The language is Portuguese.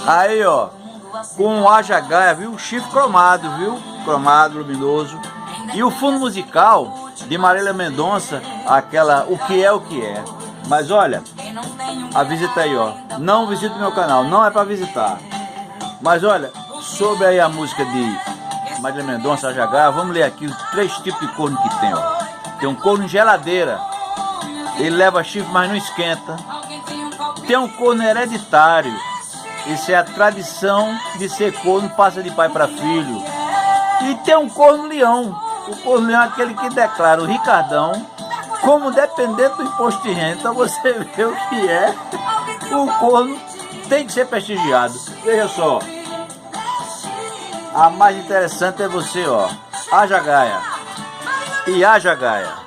Aí, ó, com Haja Gaia, viu? Chifre cromado, viu? Cromado, luminoso. E o fundo musical de Marília Mendonça, aquela O Que É O Que É. Mas olha, a visita aí, ó. Não visita o meu canal, não é pra visitar. Mas olha, sobre aí a música de Marília Mendonça, Haja Gaia, vamos ler aqui os 3 tipos de corno que tem, ó. Tem um corno em geladeira, ele leva chifre, mas não esquenta. Tem um corno hereditário, isso é a tradição de ser corno, passa de pai para filho. E tem um corno leão, o corno leão é aquele que declara o Ricardão como dependente do imposto de renda. Então você vê o que é, o corno tem que ser prestigiado. Veja só, a mais interessante é você, ó, Haja Gaia e Haja Gaia.